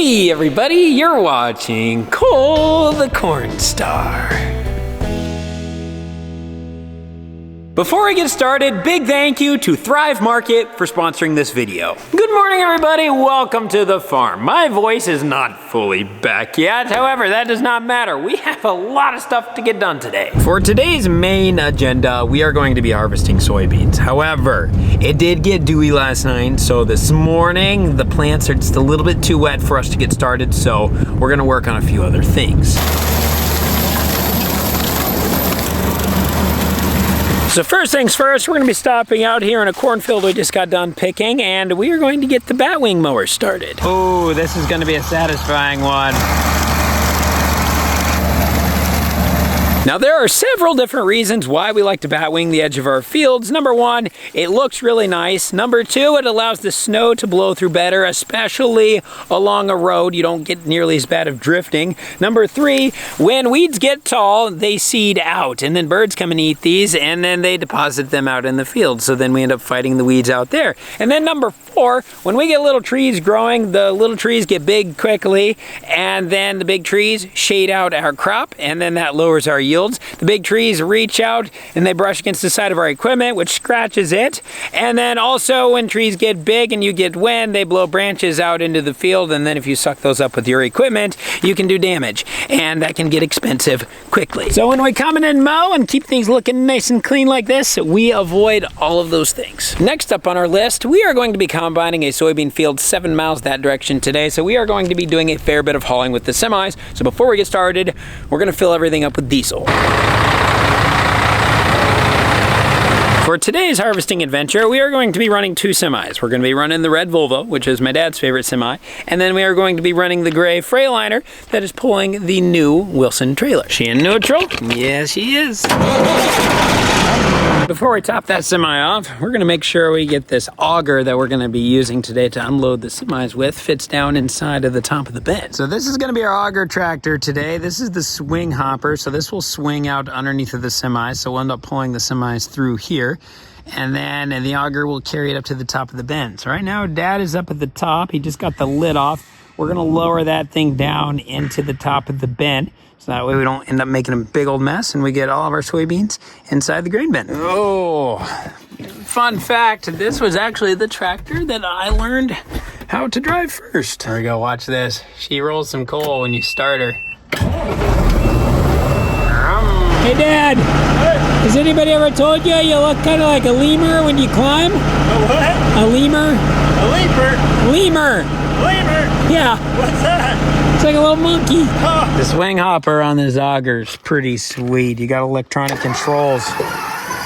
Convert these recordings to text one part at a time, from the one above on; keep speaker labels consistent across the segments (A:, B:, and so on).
A: Hey everybody, you're watching Cole the Cornstar. Before I get started, big thank you to Thrive Market for sponsoring this video. Good morning everybody, welcome to the farm. My voice is not fully back yet, however, that does not matter. We have a lot of stuff to get done today. For today's main agenda, we are going to be harvesting soybeans. However, it did get dewy last night, so this morning, the plants are just a little bit too wet for us to get started, so we're gonna work on a few other things. So first things first, we're going to be stopping out here in a cornfield we just got done picking, and we are going to get the batwing mower started. Oh, this is going to be a satisfying one. Now there are several different reasons why we like to batwing the edge of our fields. Number one, it looks really nice. Number two, it allows the snow to blow through better, especially along a road. You don't get nearly as bad of drifting. Number three, when weeds get tall, they seed out, and then birds come and eat these, and then they deposit them out in the field. So then we end up fighting the weeds out there. And then number four, when we get little trees growing, the little trees get big quickly, and then the big trees shade out our crop, and then that lowers our yield. The big trees reach out and they brush against the side of our equipment, which scratches it. And then also when trees get big and you get wind, they blow branches out into the field. And then if you suck those up with your equipment, you can do damage. And that can get expensive quickly. So when we come in and mow and keep things looking nice and clean like this, we avoid all of those things. Next up on our list, we are going to be combining a soybean field 7 miles that direction today. So we are going to be doing a fair bit of hauling with the semis. So before we get started, we're going to fill everything up with diesel. For today's harvesting adventure, we are going to be running 2 semis. We're going to be running the red Volvo, which is my dad's favorite semi, and then we are going to be running the gray Freightliner that is pulling the new Wilson trailer. She in neutral? Yes, she is. Before we top that semi off, we're going to make sure we get this auger that we're going to be using today to unload the semis with fits down inside of the top of the bed. So this is going to be our auger tractor today. This is the swing hopper, so this will swing out underneath of the semis, so we'll end up pulling the semis through here. And then the auger will carry it up to the top of the bin. So right now, Dad is up at the top. He just got the lid off. We're going to lower that thing down into the top of the bin. So that way we don't end up making a big old mess and we get all of our soybeans inside the grain bin. Oh, fun fact, this was actually the tractor that I learned how to drive first. Here we go, watch this. She rolls some coal when you start her. Hey Dad, has anybody ever told you you look kind of like a lemur when you climb?
B: A what?
A: A lemur?
B: A leaper?
A: Lemur.
B: Lemur?
A: Yeah.
B: What's that?
A: It's like a little monkey.
B: Oh.
A: The swing hopper on this auger is pretty sweet. You got electronic controls.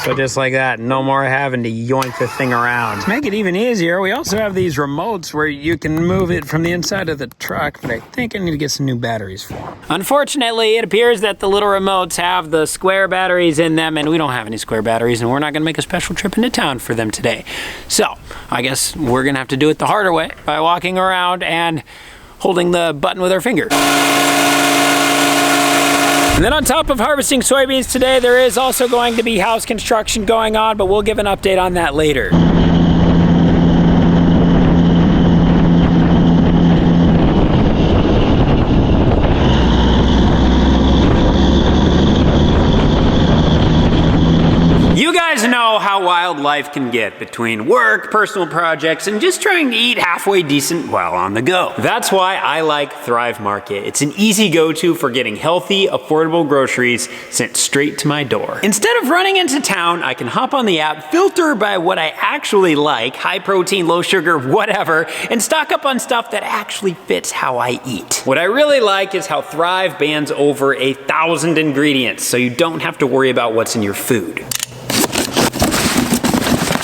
A: So just like that, no more having to yoink the thing around. To make it even easier, we also have these remotes where you can move it from the inside of the truck, but I think I need to get some new batteries for them. Unfortunately, it appears that the little remotes have the square batteries in them, and we don't have any square batteries, and we're not gonna make a special trip into town for them today. So, I guess we're gonna have to do it the harder way by walking around and holding the button with our finger. And then on top of harvesting soybeans today, there is also going to be house construction going on, but we'll give an update on that later. You guys know how wild life can get between work, personal projects, and just trying to eat halfway decent while on the go. That's why I like Thrive Market. It's an easy go-to for getting healthy, affordable groceries sent straight to my door. Instead of running into town, I can hop on the app, filter by what I actually like, high protein, low sugar, whatever, and stock up on stuff that actually fits how I eat. What I really like is how Thrive bans over 1,000 ingredients, so you don't have to worry about what's in your food.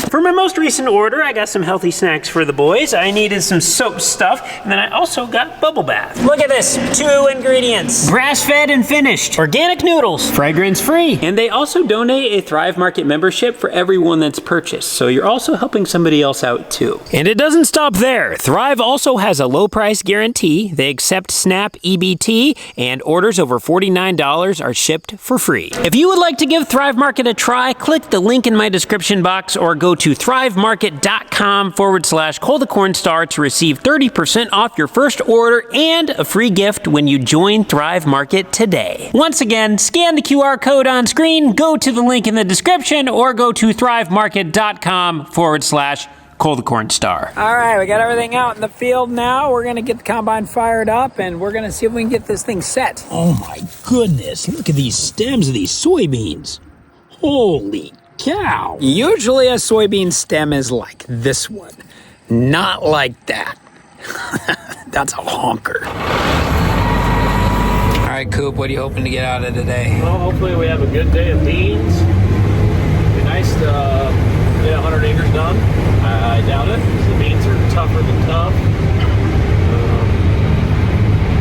A: For my most recent order, I got some healthy snacks for the boys. I needed some soap stuff, and then I also got bubble bath. Look at this, 2 ingredients. Grass-fed and finished. Organic noodles, fragrance-free. And they also donate a Thrive Market membership for everyone that's purchased, so you're also helping somebody else out too. And it doesn't stop there. Thrive also has a low price guarantee. They accept SNAP EBT, and orders over $49 are shipped for free. If you would like to give Thrive Market a try, click the link in my description box or go to to thrivemarket.com/Cornstar to receive 30% off your first order and a free gift when you join Thrive Market today. Once again, scan the QR code on screen, go to the link in the description, or go to thrivemarket.com/Cornstar. All right, we got everything out in the field now. We're gonna get the combine fired up and we're gonna see if we can get this thing set. Oh my goodness, look at these stems of these soybeans. Holy cow. Usually a soybean stem is like this one, not like that. That's a honker. All right, Coop, what are you hoping to get out of today?
B: Well, hopefully we have a good day of beans. It'd be nice to get 100 acres done. I doubt it, because the beans are tougher than tough.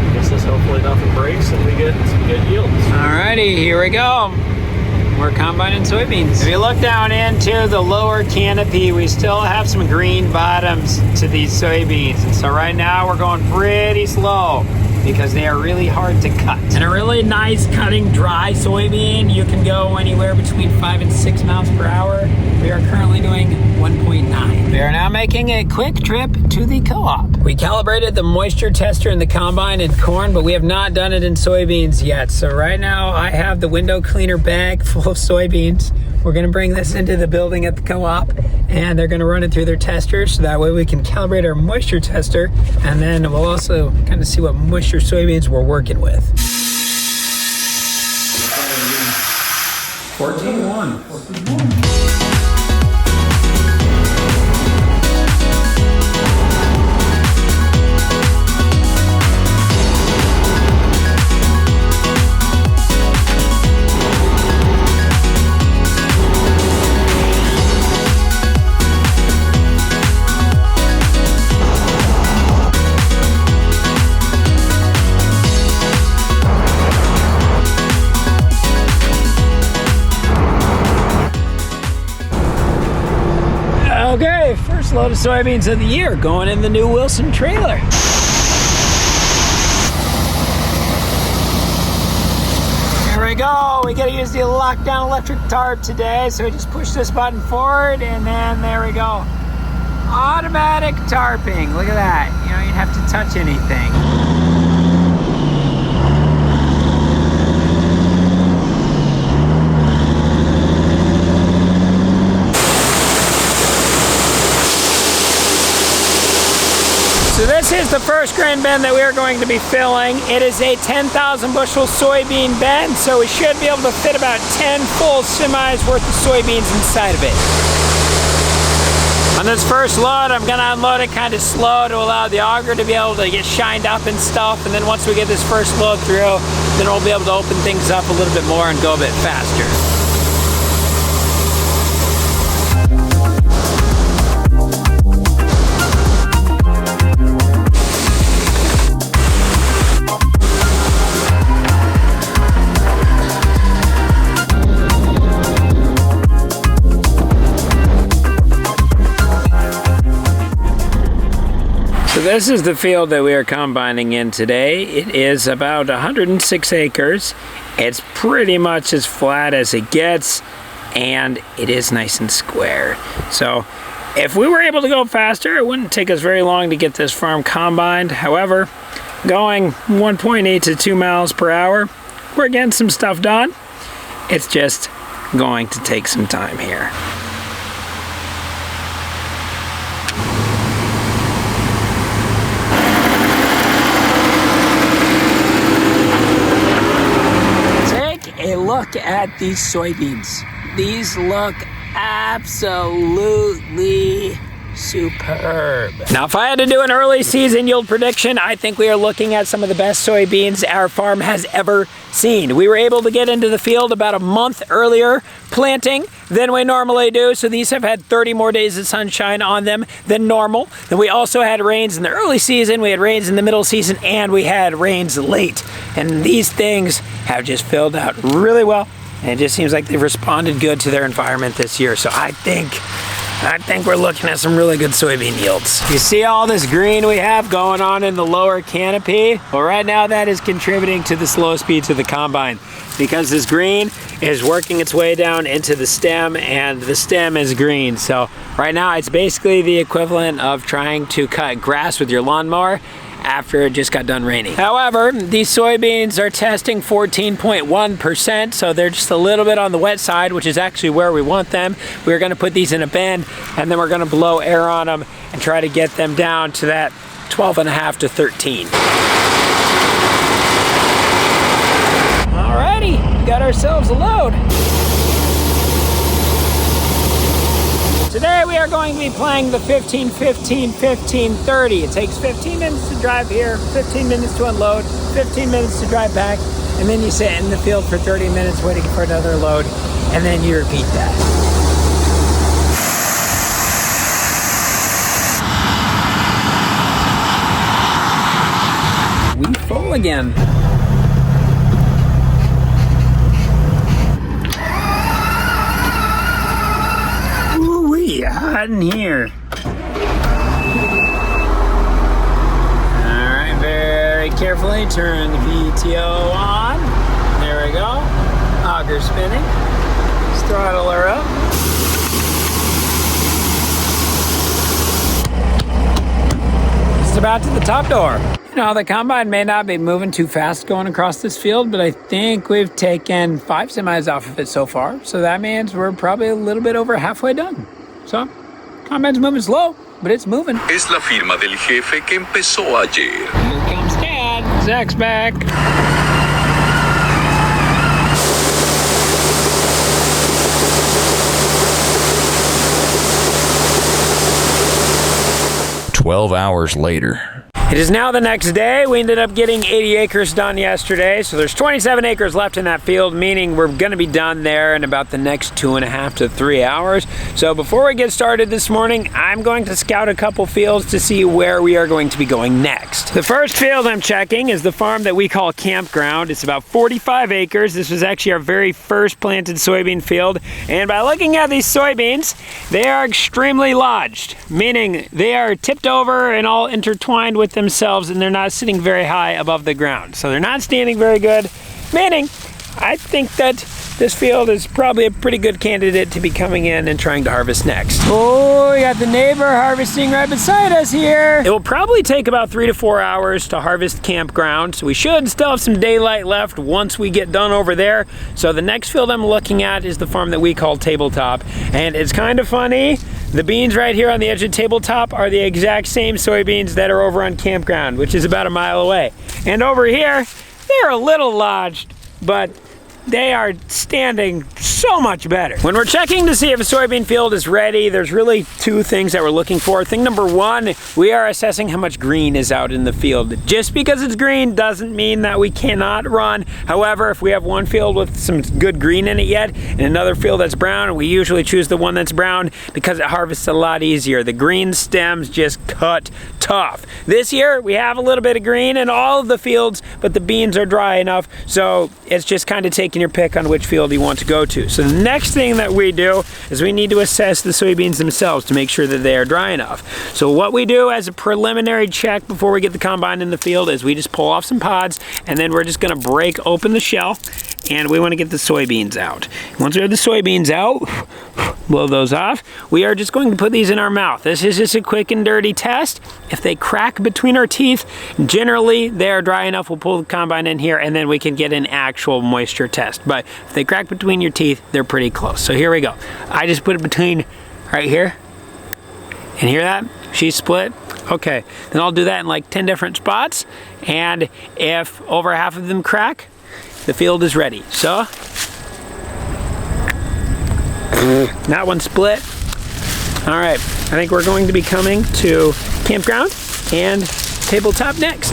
B: I guess this hopefully nothing breaks and we get some good yields.
A: Alrighty, here we go. We're combining soybeans. If you look down into the lower canopy, we still have some green bottoms to these soybeans. And so right now we're going pretty slow because they are really hard to cut. And a really nice cutting dry soybean, you can go anywhere between 5 and 6 miles per hour. We are currently doing 1.9. We are now making a quick trip to the co-op. We calibrated the moisture tester in the combine and corn, but we have not done it in soybeans yet. So right now I have the window cleaner bag full of soybeans. We're gonna bring this into the building at the co-op and they're gonna run it through their testers so that way we can calibrate our moisture tester, and then we'll also kind of see what moisture soybeans we're working with. 14-1. Okay, first load of soybeans of the year going in the new Wilson trailer. Here we go. We gotta use the lockdown electric tarp today, so we just push this button forward and then there we go. Automatic tarping. Look at that. You don't even have to touch anything. So this is the first grain bin that we are going to be filling. It is a 10,000 bushel soybean bin, so we should be able to fit about 10 full semis worth of soybeans inside of it. On this first load, I'm gonna unload it kind of slow to allow the auger to be able to get shined up and stuff, and then once we get this first load through, then we'll be able to open things up a little bit more and go a bit faster. So this is the field that we are combining in today. It is about 106 acres. It's pretty much as flat as it gets, and it is nice and square. So if we were able to go faster, it wouldn't take us very long to get this farm combined. However, going 1.8 to 2 miles per hour, we're getting some stuff done. It's just going to take some time here. A look at these soybeans. These look absolutely superb. Now, if I had to do an early season yield prediction, I think we are looking at some of the best soybeans our farm has ever seen. We were able to get into the field about a month earlier planting than we normally do, so these have had 30 more days of sunshine on them than normal. Then we also had rains in the early season, we had rains in the middle season, and we had rains late. And these things have just filled out really well, and it just seems like they've responded good to their environment this year. So I think I think we're looking at some really good soybean yields. You see all this green we have going on in the lower canopy? Well, right now that is contributing to the slow speeds of the combine because this green is working its way down into the stem and the stem is green. So right now it's basically the equivalent of trying to cut grass with your lawnmower after it just got done raining. However, these soybeans are testing 14.1%, so they're just a little bit on the wet side, which is actually where we want them. We're gonna put these in a bin, and then we're gonna blow air on them and try to get them down to that 12.5 to 13. Alrighty, we got ourselves a load. Today we are going to be playing the 15-15-15-30. It takes 15 minutes to drive here, 15 minutes to unload, 15 minutes to drive back, and then you sit in the field for 30 minutes waiting for another load, and then you repeat that. We full again. Hot in here. Alright, very carefully turn the PTO on. There we go. Auger spinning. Let's throttle her up. Just about to the top door. You know, the combine may not be moving too fast going across this field, but I think we've taken 5 semis off of it so far. So that means we're probably a little bit over halfway done. So, combine's moving slow, but it's moving.
C: Es la firma del jefe que empezó ayer.
A: Here comes Dad. Zach's back.
D: "12 hours later."
A: It is now the next day. We ended up getting 80 acres done yesterday, so there's 27 acres left in that field, meaning we're gonna be done there in about the next 2.5 to 3 hours. So before we get started this morning, I'm going to scout a couple fields to see where we are going to be going next. The first field I'm checking is the farm that we call Campground. It's about 45 acres. This was actually our very first planted soybean field, and by looking at these soybeans, they are extremely lodged, meaning they are tipped over and all intertwined with themselves, and they're not sitting very high above the ground. So they're not standing very good, meaning I think that this field is probably a pretty good candidate to be coming in and trying to harvest next. Oh, we got the neighbor harvesting right beside us here. It will probably take about 3 to 4 hours to harvest Campground, so we should still have some daylight left once we get done over there. So the next field I'm looking at is the farm that we call Tabletop, and it's kind of funny. The beans right here on the edge of Tabletop are the exact same soybeans that are over on Campground, which is about a mile away. And over here, they're a little lodged, but they are standing so much better. When we're checking to see if a soybean field is ready, there's really 2 things that we're looking for. Thing number 1, we are assessing how much green is out in the field. Just because it's green doesn't mean that we cannot run. However, if we have one field with some good green in it yet and another field that's brown, we usually choose the one that's brown because it harvests a lot easier. The green stems just cut tough. This year, we have a little bit of green in all of the fields, but the beans are dry enough, so it's just kind of taking your pick on which field you want to go to. So the next thing that we do is we need to assess the soybeans themselves to make sure that they are dry enough. So what we do as a preliminary check before we get the combine in the field is we just pull off some pods, and then we're just gonna break open the shell, and we wanna get the soybeans out. Once we have the soybeans out, blow those off, we are just going to put these in our mouth. This is just a quick and dirty test. If they crack between our teeth, generally they are dry enough. We'll pull the combine in here and then we can get an actual moisture test. But if they crack between your teeth, they're pretty close. So here we go. I just put it between right here. And hear that? She's split. Okay, then I'll do that in like 10 different spots. And if over half of them crack, the field is ready. So, that one split. All right, I think we're going to be coming to Campground and Tabletop next.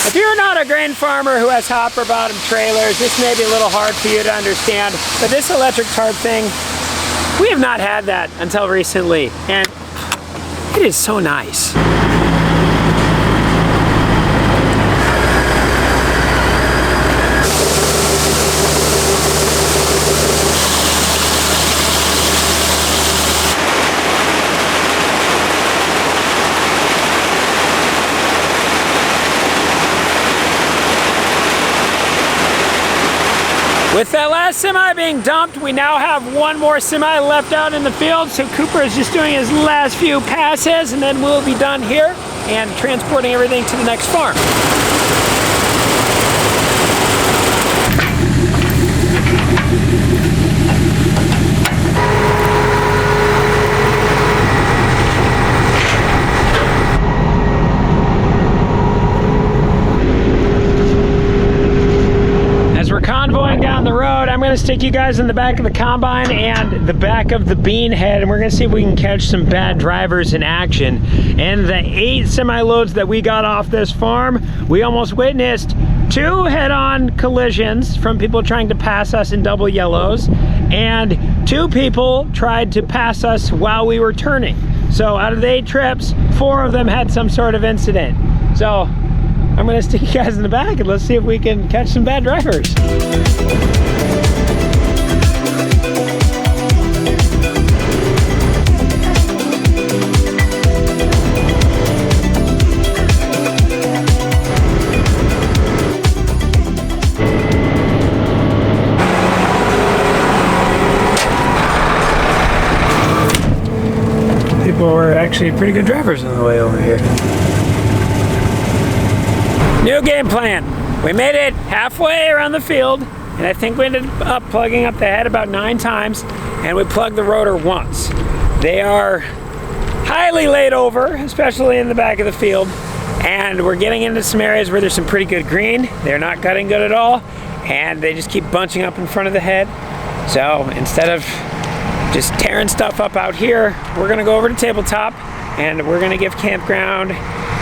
A: If you're not a grain farmer who has hopper bottom trailers, this may be a little hard for you to understand, but this electric tarp thing, we have not had that until recently, and it is so nice. With that last semi being dumped, we now have one more semi left out in the field, so Cooper is just doing his last few passes, and then we'll be done here and transporting everything to the next farm. Convoying down the road, I'm going to stick you guys in the back of the combine and the back of the bean head, and we're going to see if we can catch some bad drivers in action. And the 8 semi-loads that we got off this farm, we almost witnessed 2 head-on collisions from people trying to pass us in double yellows, and 2 people tried to pass us while we were turning. So out of the 8 trips, 4 of them had some sort of incident. So I'm gonna stick you guys in the back and let's see if we can catch some bad drivers. People were actually pretty good drivers on the way over here. New game plan. We made it halfway around the field, and I think we ended up plugging up the head about 9 times, and we plugged the rotor once. They are highly laid over, especially in the back of the field, and we're getting into some areas where there's some pretty good green. They're not cutting good at all, and they just keep bunching up in front of the head. So instead of just tearing stuff up out here, we're gonna go over to tabletop, and we're gonna give campground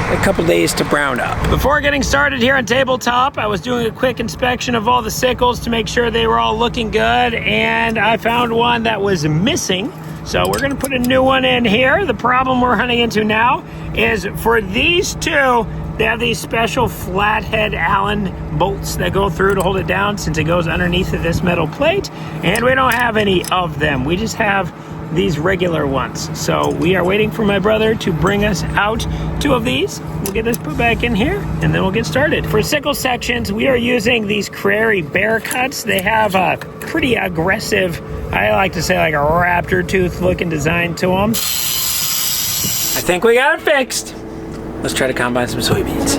A: a couple days to brown up. Before getting started here on tabletop, I was doing a quick inspection of all the sickles to make sure they were all looking good, and I found one that was missing. So we're gonna put a new one in here. The problem we're running into now is for these 2, they have these special flathead Allen bolts that go through to hold it down since it goes underneath of this metal plate, and we don't have any of them. We just have these regular ones. So we are waiting for my brother to bring us out 2 of these. We'll get this put back in here and then we'll get started. For sickle sections, we are using these Prairie Bear cuts. They have a pretty aggressive, I like to say like a raptor tooth looking design to them. I think we got it fixed. Let's try to combine some soybeans.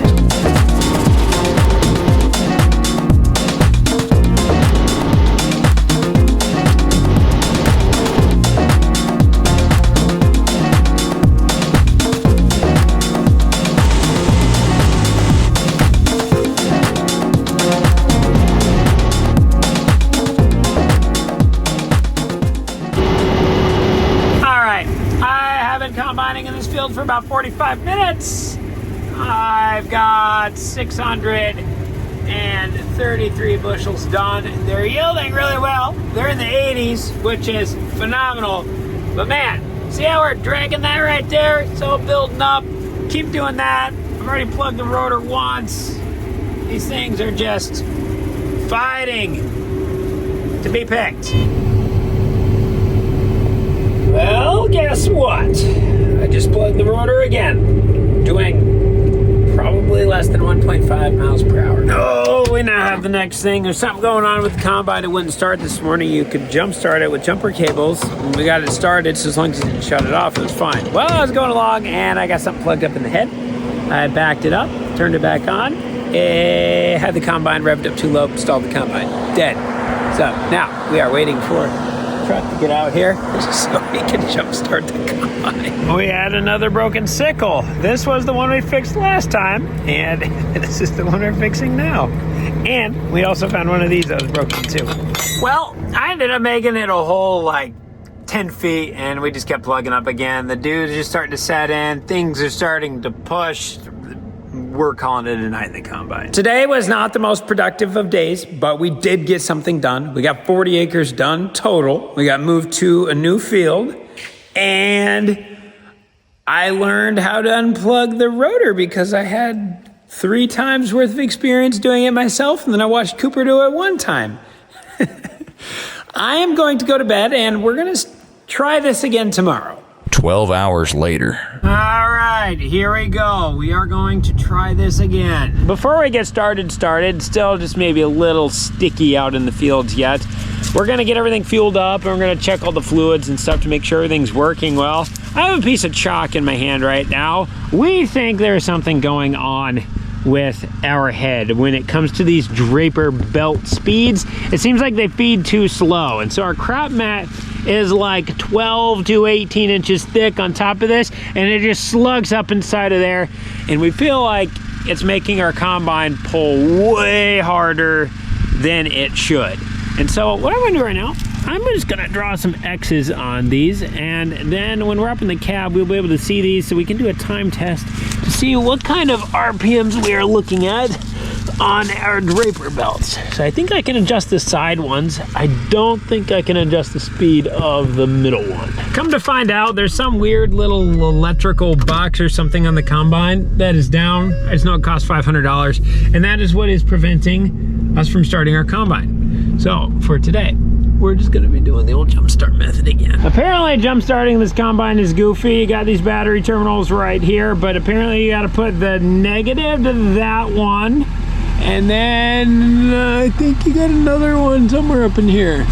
A: Combining in this field for about 45 minutes. I've got 633 bushels done. They're yielding really well. They're in the 80s, which is phenomenal. But man, see how we're dragging that right there? It's all building up. Keep doing that. I've already plugged the rotor once. These things are just fighting to be picked. Well, guess what? I just plugged the rotor again, doing probably less than 1.5 miles per hour. Oh, we now have the next thing. There's something going on with the combine. It wouldn't start this morning. You could jump start it with jumper cables. We got it started, so as long as you didn't shut it off, it was fine. Well, I was going along, and I got something plugged up in the head. I backed it up, turned it back on, had the combine revved up too low, stalled the combine. Dead. So now we are waiting for truck to get out here so we can jump start the combine. We had another broken sickle. This was the one we fixed last time, and this is the one we're fixing now. And we also found one of these that was broken too. Well, I ended up making it a whole like 10 feet, and we just kept plugging up again. The dude's just starting to set in. Things are starting to push. We're calling it a night in the combine. Today was not the most productive of days, but we did get something done. We got 40 acres done total. We got moved to a new field, and I learned how to unplug the rotor because I had 3 times worth of experience doing it myself, and then I watched Cooper do it 1 time. I am going to go to bed, and we're going to try this again tomorrow.
D: 12 hours later.
A: All right, here we go. We are going to try this again. Before we get started, still just maybe a little sticky out in the fields yet. We're gonna get everything fueled up and we're gonna check all the fluids and stuff to make sure everything's working well. I have a piece of chalk in my hand right now. We think there's something going on with our head when it comes to these draper belt speeds. It seems like they feed too slow, and so our crop mat is like 12 to 18 inches thick on top of this, and it just slugs up inside of there, and we feel like it's making our combine pull way harder than it should. And so what I'm gonna do right now, I'm just gonna draw some X's on these, and then when we're up in the cab, we'll be able to see these so we can do a time test to see what kind of RPMs we are looking at on our draper belts. So I think I can adjust the side ones. I don't think I can adjust the speed of the middle one. Come to find out, there's some weird little electrical box or something on the combine that is down. I just know it costs $500, and that is what is preventing us from starting our combine. So for today, we're just gonna be doing the old jump start method again. Apparently jump starting this combine is goofy. You got these battery terminals right here, but apparently you gotta put the negative to that one. And then I think you got another one somewhere up in here.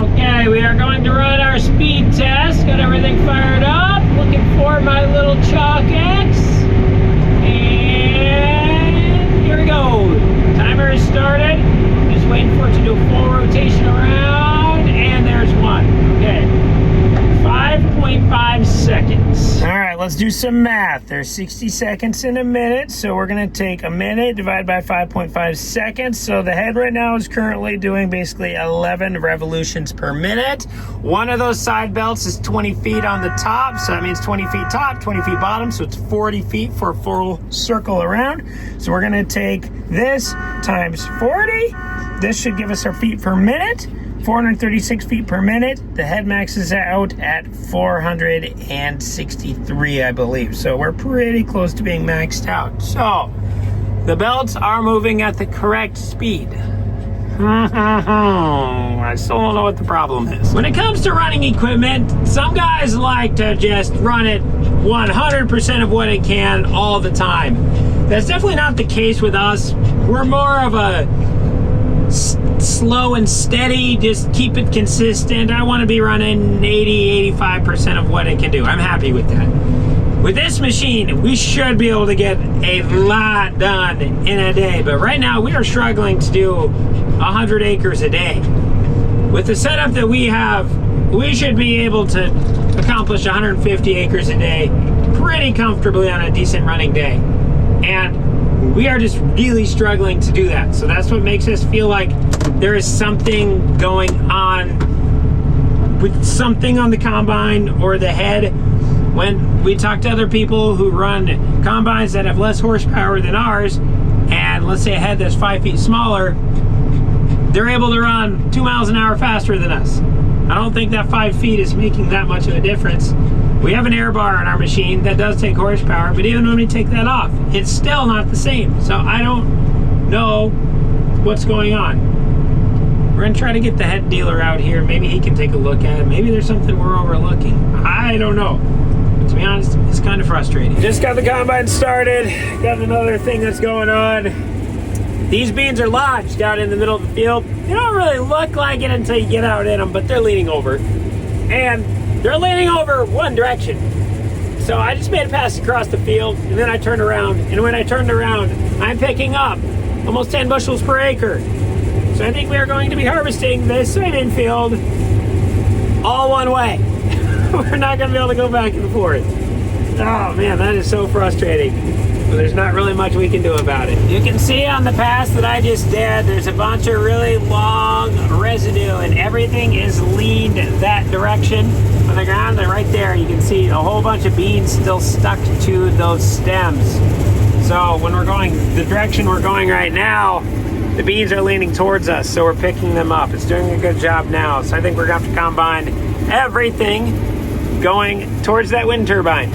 A: Okay, we are going to run our speed test. Got everything fired up. Looking for my little chalk X. And here we go. Timer is started. Just waiting for it to do a full rotation around. And there's one. Okay. 5.5 seconds. All right, let's do some math. There's 60 seconds in a minute, so we're gonna take a minute divided by 5.5 seconds. So the head right now is currently doing basically 11 revolutions per minute. One of those side belts is 20 feet on the top, so that means 20 feet top, 20 feet bottom, so it's 40 feet for a full circle around. So we're gonna take this times 40. This should give us our feet per minute. 436 feet per minute. The head maxes out at 463, I believe. So we're pretty close to being maxed out. So the belts are moving at the correct speed. I still don't know what the problem is. When it comes to running equipment, some guys like to just run it 100% of what it can all the time. That's definitely not the case with us. We're more of a slow and steady, just keep it consistent. I want to be running 80-85% of what it can do. I'm happy with that. With this machine, we should be able to get a lot done in a day, but right now we are struggling to do 100 acres a day. With the setup that we have, we should be able to accomplish 150 acres a day pretty comfortably on a decent running day. And we are just really struggling to do that. So that's what makes us feel like there is something going on with something on the combine or the head. When we talk to other people who run combines that have less horsepower than ours, and let's say a head that's 5 feet smaller, they're able to run 2 miles an hour faster than us. I don't think that 5 feet is making that much of a difference. We have an air bar on our machine that does take horsepower, but even when we take that off, it's still not the same. So I don't know what's going on. We're gonna try to get the head dealer out here. Maybe he can take a look at it. Maybe there's something we're overlooking. I don't know. But to be honest, it's kind of frustrating. Just got the combine started. Got another thing that's going on. These beans are lodged out in the middle of the field. They don't really look like it until you get out in them, but they're leaning over. And they're leaning over one direction. So I just made a pass across the field, and then I turned around. And when I turned around, I'm picking up almost 10 bushels per acre. So I think we are going to be harvesting this soybean field all one way. We're not going to be able to go back and forth. Oh man, that is so frustrating. But there's not really much we can do about it. You can see on the pass that I just did, there's a bunch of really long residue, and everything is leaned that direction on the ground. And right there, you can see a whole bunch of beans still stuck to those stems. So when we're going the direction we're going right now, the beans are leaning towards us, so we're picking them up. It's doing a good job now. So I think we're going to have to combine everything going towards that wind turbine.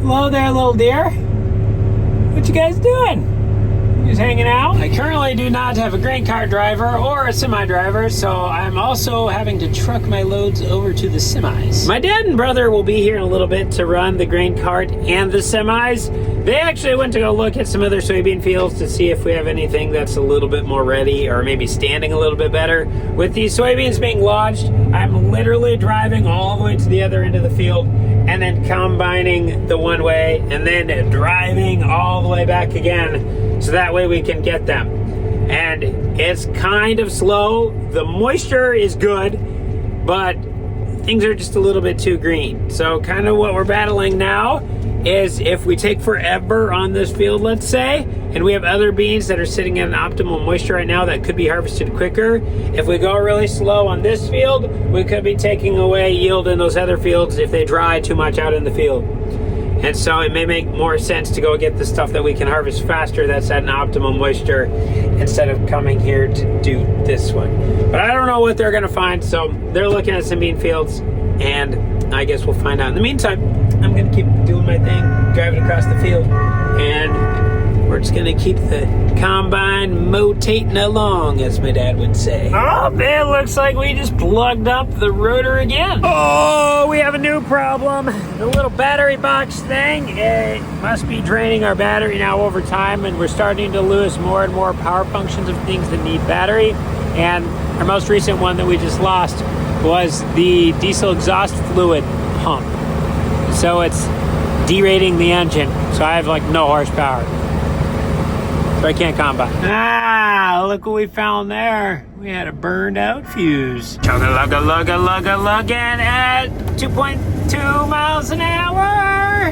A: Hello there, little deer. you guys doing? Just hanging out. I currently do not have a grain cart driver or a semi driver, so I'm also having to truck my loads over to the semis. My dad and brother will be here in a little bit to run the grain cart and the semis. They actually went to go look at some other soybean fields to see if we have anything that's a little bit more ready or maybe standing a little bit better. With these soybeans being lodged, I'm literally driving all the way to the other end of the field and then combining the one way and then driving all the way back again. So that way we can get them. And it's kind of slow. The moisture is good, but things are just a little bit too green. So kind of what we're battling now is if we take forever on this field, let's say, and we have other beans that are sitting at an optimal moisture right now that could be harvested quicker. If we go really slow on this field, we could be taking away yield in those other fields if they dry too much out in the field. And so it may make more sense to go get the stuff that we can harvest faster that's at an optimum moisture instead of coming here to do this one. But I don't know what they're gonna find, so they're looking at some bean fields and I guess we'll find out. In the meantime, I'm gonna keep doing my thing, driving across the field, and we're just gonna keep the combine motating along, as my dad would say. Oh man, looks like we just plugged up the rotor again. Oh, we have a new problem. The little battery box thing, it must be draining our battery now over time, and we're starting to lose more and more power functions of things that need battery. And our most recent one that we just lost was the diesel exhaust fluid pump. So it's derating the engine, so I have like no horsepower. So I can't combine. Ah, look what we found there. We had a burned out fuse. Chugga-lugga-lugga-lugga-lugging at 2.2 miles an hour.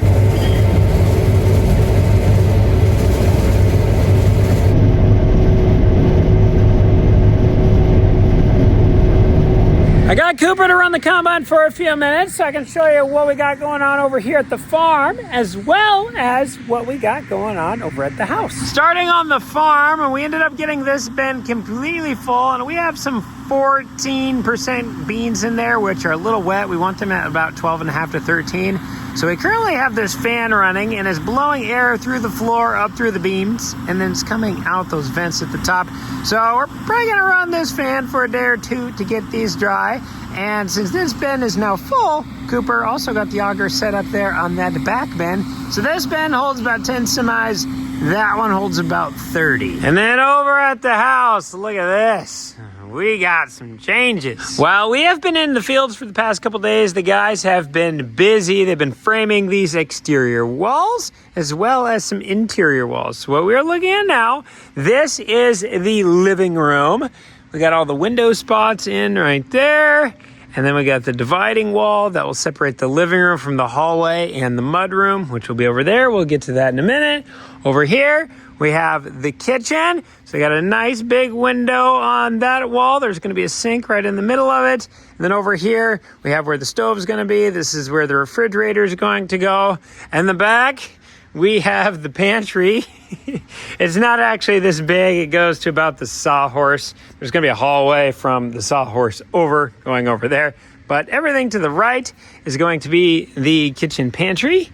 A: I got Cooper to run the combine for a few minutes so I can show you what we got going on over here at the farm as well as what we got going on over at the house. Starting on the farm, and we ended up getting this bin completely full, and we have some 14% beans in there, which are a little wet. We want them at about 12.5 to 13. So we currently have this fan running and it's blowing air through the floor up through the beams, and then it's coming out those vents at the top. So we're probably gonna run this fan for a day or two to get these dry. And since this bin is now full, Cooper also got the auger set up there on that back bin. So this bin holds about 10 semis. That one holds about 30. And then over at the house, look at this. We got some changes. While we have been in the fields for the past couple days, the guys have been busy. They've been framing these exterior walls as well as some interior walls. So what we're looking at now, this is the living room. We got all the window spots in right there. And then we got the dividing wall that will separate the living room from the hallway and the mud room, which will be over there. We'll get to that in a minute. Over here, we have the kitchen. So we got a nice big window on that wall. There's going to be a sink right in the middle of it. And then over here, we have where the stove is going to be. This is where the refrigerator is going to go. And the back, we have the pantry. It's not actually this big. It goes to about the sawhorse. There's going to be a hallway from the sawhorse going over there. But everything to the right is going to be the kitchen pantry.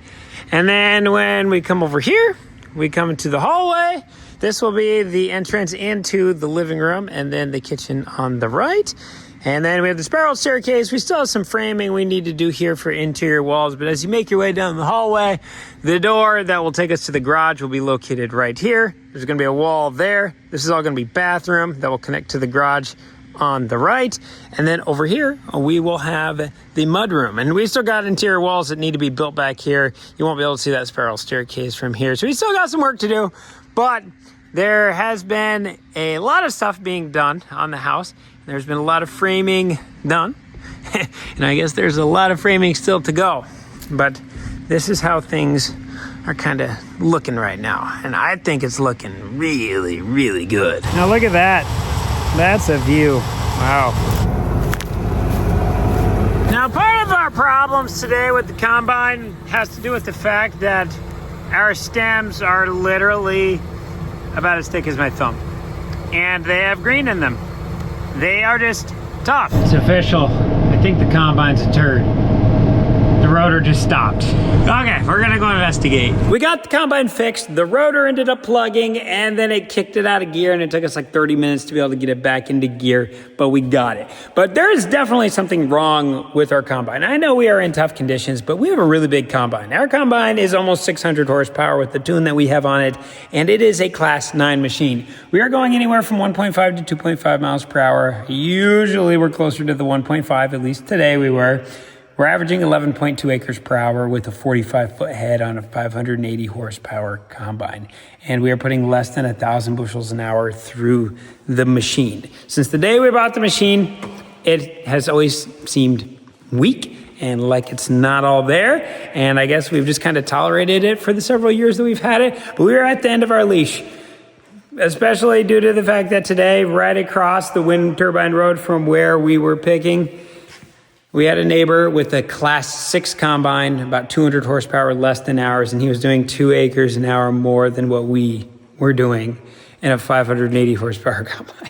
A: And then when we come over here, we come into the hallway. This will be the entrance into the living room and then the kitchen on the right. And then we have the spiral staircase. We still have some framing we need to do here for interior walls. But as you make your way down the hallway, the door that will take us to the garage will be located right here. There's going to be a wall there. This is all going to be bathroom that will connect to the garage on the right. And then over here, we will have the mudroom. And we still got interior walls that need to be built back here. You won't be able to see that spiral staircase from here. So we still got some work to do, but there has been a lot of stuff being done on the house. There's been a lot of framing done. And I guess there's a lot of framing still to go. But this is how things are kind of looking right now. And I think it's looking really, really good. Now look at that. That's a view. Wow. Now part of our problems today with the combine has to do with the fact that our stems are literally about as thick as my thumb. And they have green in them. They are just tough. It's official. I think the combine's a turd. The rotor just stopped. Okay, we're gonna go investigate. We got the combine fixed, the rotor ended up plugging, and then it kicked it out of gear, and it took us like 30 minutes to be able to get it back into gear, but we got it. But there is definitely something wrong with our combine. I know we are in tough conditions, but we have a really big combine. Our combine is almost 600 horsepower with the tune that we have on it, and it is a Class 9 machine. We are going anywhere from 1.5 to 2.5 miles per hour. Usually we're closer to the 1.5, at least today we were. We're averaging 11.2 acres per hour with a 45-foot head on a 580 horsepower combine. And we are putting less than 1,000 bushels an hour through the machine. Since the day we bought the machine, it has always seemed weak and like it's not all there. And I guess we've just kind of tolerated it for the several years that we've had it. But we are at the end of our leash, especially due to the fact that today, right across the wind turbine road from where we were picking, we had a neighbor with a Class 6 combine, about 200 horsepower less than ours, and he was doing 2 acres an hour more than what we were doing in a 580 horsepower combine.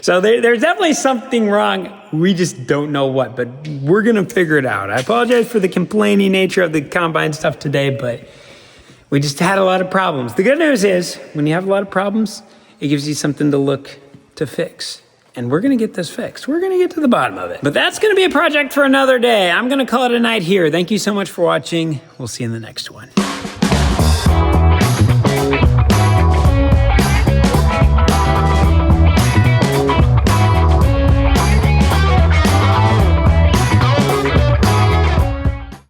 A: So there's definitely something wrong. We just don't know what, but we're gonna figure it out. I apologize for the complaining nature of the combine stuff today, but we just had a lot of problems. The good news is, when you have a lot of problems, it gives you something to look to fix. And we're gonna get this fixed. We're gonna get to the bottom of it. But that's gonna be a project for another day. I'm gonna call it a night here. Thank you so much for watching. We'll see you in the next one.